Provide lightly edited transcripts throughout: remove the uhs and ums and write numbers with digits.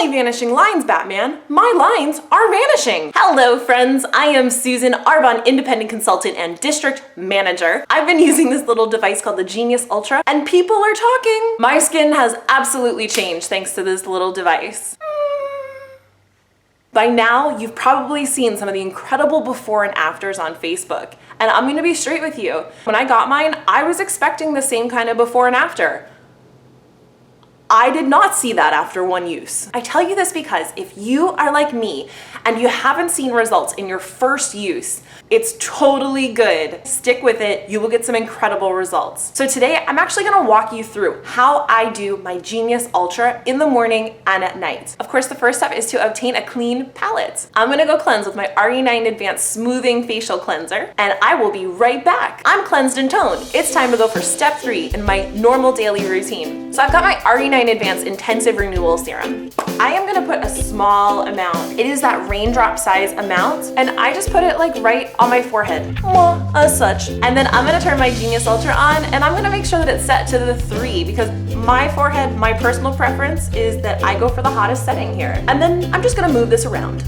only vanishing lines, Batman. My lines are vanishing. Hello, friends. I am Susan, Arbonne independent consultant and district manager. I've been using this little device called the Genius Ultra, and people are talking. My skin has absolutely changed thanks to this little device. By now, you've probably seen some of the incredible before and afters on Facebook. And I'm gonna be straight with you. When I got mine, I was expecting the same kind of before and after. I did not see that after one use. I tell you this because if you are like me and you haven't seen results in your first use, it's totally good. Stick with it, you will get some incredible results. So today I'm actually gonna walk you through how I do my Genius Ultra in the morning and at night. Of course, the first step is to obtain a clean palette. I'm gonna go cleanse with my RE9 Advanced Smoothing Facial Cleanser, and I will be right back. I'm cleansed and toned. It's time to go for step 3 in my normal daily routine. So I've got my RE9 Advanced Intensive Renewal Serum. I am gonna put a small amount. It is that raindrop size amount, and I just put it like right on my forehead, as such. And then I'm gonna turn my Genius Ultra on, and I'm gonna make sure that it's set to the 3 because my forehead, my personal preference is that I go for the hottest setting here. And then I'm just gonna move this around.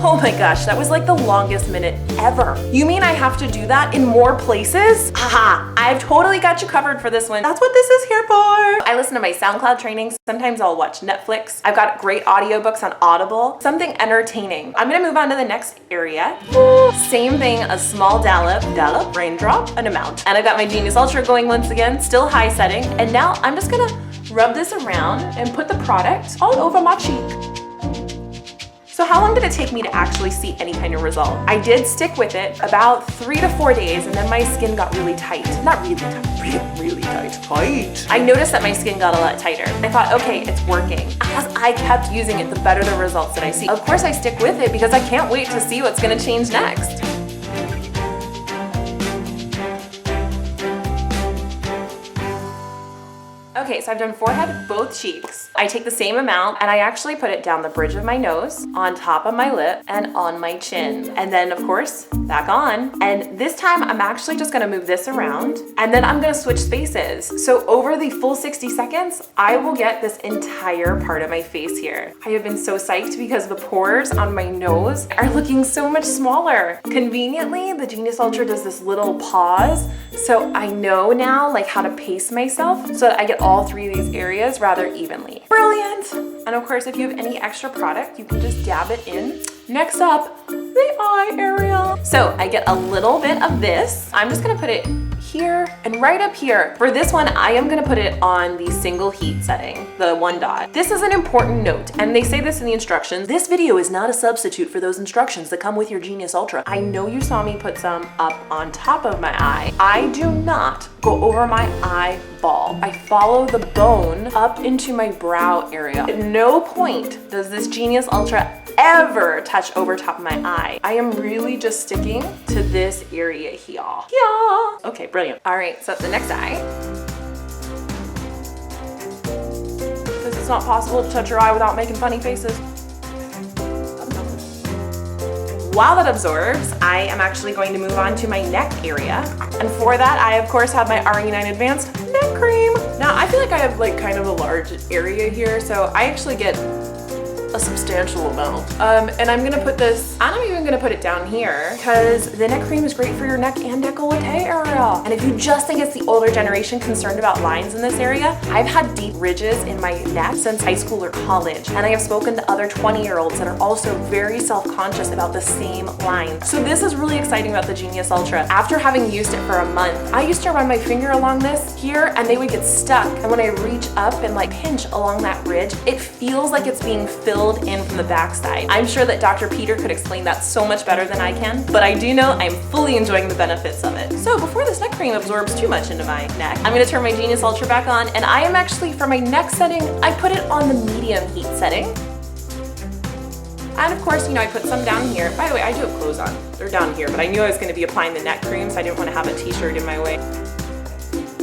Oh my gosh, that was like the longest minute ever. You mean I have to do that in more places? Haha, I've totally got you covered for this one. That's what this is here for. I listen to my SoundCloud trainings. Sometimes I'll watch Netflix. I've got great audiobooks on Audible. Something entertaining. I'm gonna move on to the next area. Same thing, a small dollop, raindrop, an amount. And I've got my Genius Ultra going once again, still high setting. And now I'm just gonna rub this around and put the product all over my cheek. So how long did it take me to actually see any kind of result? I did stick with it about 3 to 4 days, and then my skin got really tight. Not really tight, really tight. I noticed that my skin got a lot tighter. I thought, okay, it's working. As I kept using it, the better the results that I see. Of course I stick with it because I can't wait to see what's gonna change next. Okay, so I've done forehead, both cheeks. I take the same amount and I actually put it down the bridge of my nose, on top of my lip, and on my chin. And then of course, back on. And this time I'm actually just gonna move this around and then I'm gonna switch spaces. So over the full 60 seconds, I will get this entire part of my face here. I have been so psyched because the pores on my nose are looking so much smaller. Conveniently, the Genius Ultra does this little pause. So I know now like how to pace myself so that I get all 3 of these areas rather evenly. Brilliant! And of course, if you have any extra product, you can just dab it in. Next up, the eye area. So I get a little bit of this. I'm just gonna put it here and right up here. For this one, I am gonna put it on the single heat setting, the 1 dot. This is an important note, and they say this in the instructions. This video is not a substitute for those instructions that come with your Genius Ultra. I know you saw me put some up on top of my eye. I do not go over my eyeball. I follow the bone up into my brow area. At no point does this Genius Ultra ever touch over top of my eye. I am really just sticking to this area here. Yeah. Okay, brilliant. All right, so the next eye. Because it's not possible to touch your eye without making funny faces. While that absorbs, I am actually going to move on to my neck area. And for that, I of course have my RE9 Advanced Neck Cream. Now, I feel like I have like kind of a large area here, so I actually get a substantial amount. And I'm gonna put this, and I'm even gonna put it down here because the neck cream is great for your neck and décolleté area. And if you just think it's the older generation concerned about lines in this area, I've had deep ridges in my neck since high school or college. And I have spoken to other 20-year-olds that are also very self-conscious about the same lines. So this is really exciting about the Genius Ultra. After having used it for a month, I used to run my finger along this here and they would get stuck. And when I reach up and like pinch along that ridge, it feels like it's being filled in from the backside. I'm sure that Dr. Peter could explain that so much better than I can, but I do know I'm fully enjoying the benefits of it. So before this neck cream absorbs too much into my neck, I'm gonna turn my Genius Ultra back on, and I am actually, for my neck setting, I put it on the medium heat setting. And of course, you know, I put some down here. By the way, I do have clothes on. They're down here, but I knew I was gonna be applying the neck cream, so I didn't wanna have a t-shirt in my way.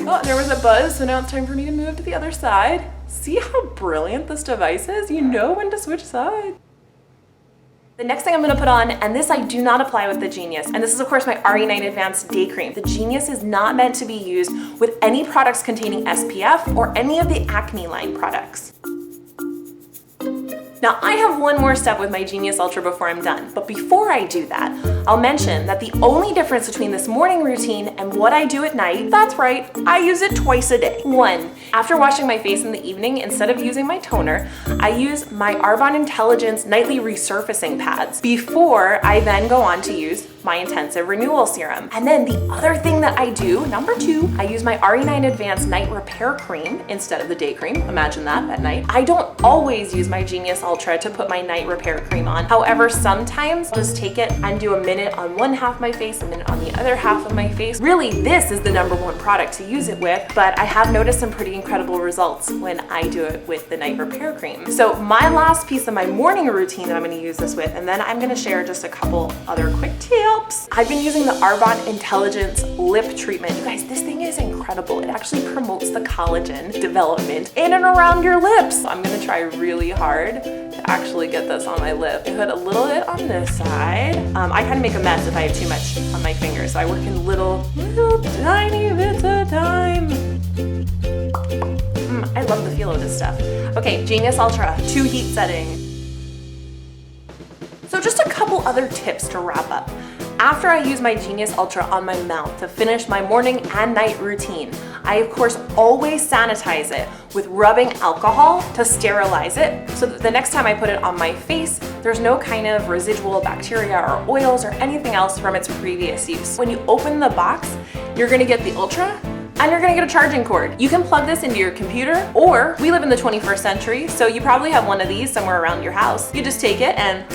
Oh, there was a buzz, so now it's time for me to move to the other side. See how brilliant this device is? You know when to switch sides. The next thing I'm gonna put on, and this I do not apply with the Genius, and this is of course my RE9 Advanced Day Cream. The Genius is not meant to be used with any products containing SPF or any of the acne line products. Now I have one more step with my Genius Ultra before I'm done, but before I do that, I'll mention that the only difference between this morning routine and what I do at night, that's right, I use it twice a day. One, after washing my face in the evening, instead of using my toner, I use my Arbonne Intelligence Nightly Resurfacing Pads before I then go on to use my intensive renewal serum. And then the other thing that I do, number two, I use my RE9 Advanced Night Repair Cream instead of the day cream. Imagine that at night. I don't always use my Genius Ultra to put my night repair cream on. However, sometimes I'll just take it and do a minute on one half of my face, a minute on the other half of my face. Really, this is the number one product to use it with, but I have noticed some pretty incredible results when I do it with the night repair cream. So my last piece of my morning routine that I'm gonna use this with, and then I'm gonna share just a couple other quick tips. I've been using the Arbonne Intelligence Lip Treatment. You guys, this thing is incredible. It actually promotes the collagen development in and around your lips. I'm gonna try really hard to actually get this on my lip. I put a little bit on this side. I kind of make a mess if I have too much on my fingers, so I work in little tiny bits at a time. I love the feel of this stuff. Okay, Genius Ultra, 2 heat setting. So just a couple other tips to wrap up. After I use my Genius Ultra on my mouth to finish my morning and night routine, I of course always sanitize it with rubbing alcohol to sterilize it so that the next time I put it on my face, there's no kind of residual bacteria or oils or anything else from its previous use. When you open the box, you're gonna get the Ultra and you're gonna get a charging cord. You can plug this into your computer, or we live in the 21st century, so you probably have one of these somewhere around your house. You just take it and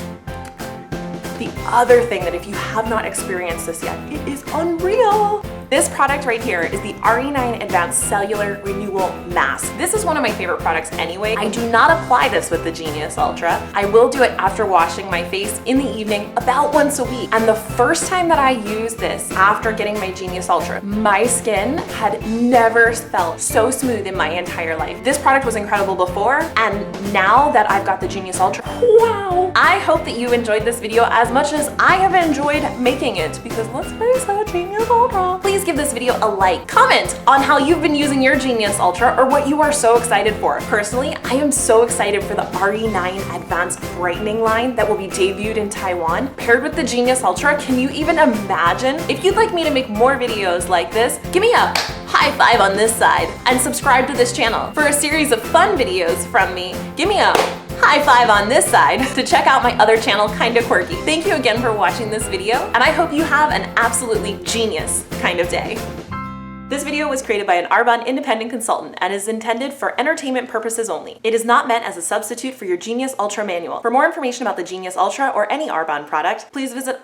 the other thing that if you have not experienced this yet, it is unreal. This product right here is the RE9 Advanced Cellular Renewal Mask. This is one of my favorite products anyway. I do not apply this with the Genius Ultra. I will do it after washing my face in the evening about once a week. And the first time that I used this after getting my Genius Ultra, my skin had never felt so smooth in my entire life. This product was incredible before, and now that I've got the Genius Ultra, wow! I hope that you enjoyed this video as much as I have enjoyed making it, because let's face it, Genius Ultra. Please give this video a like. Comment on how you've been using your Genius Ultra or what you are so excited for. Personally, I am so excited for the RE9 Advanced Brightening line that will be debuted in Taiwan. Paired with the Genius Ultra, can you even imagine? If you'd like me to make more videos like this, give me a high five on this side and subscribe to this channel. For a series of fun videos from me, give me a high five on this side to check out my other channel, Kinda Quirky. Thank you again for watching this video, and I hope you have an absolutely genius kind of day. This video was created by an Arbonne independent consultant and is intended for entertainment purposes only. It is not meant as a substitute for your Genius Ultra manual. For more information about the Genius Ultra or any Arbonne product, please visit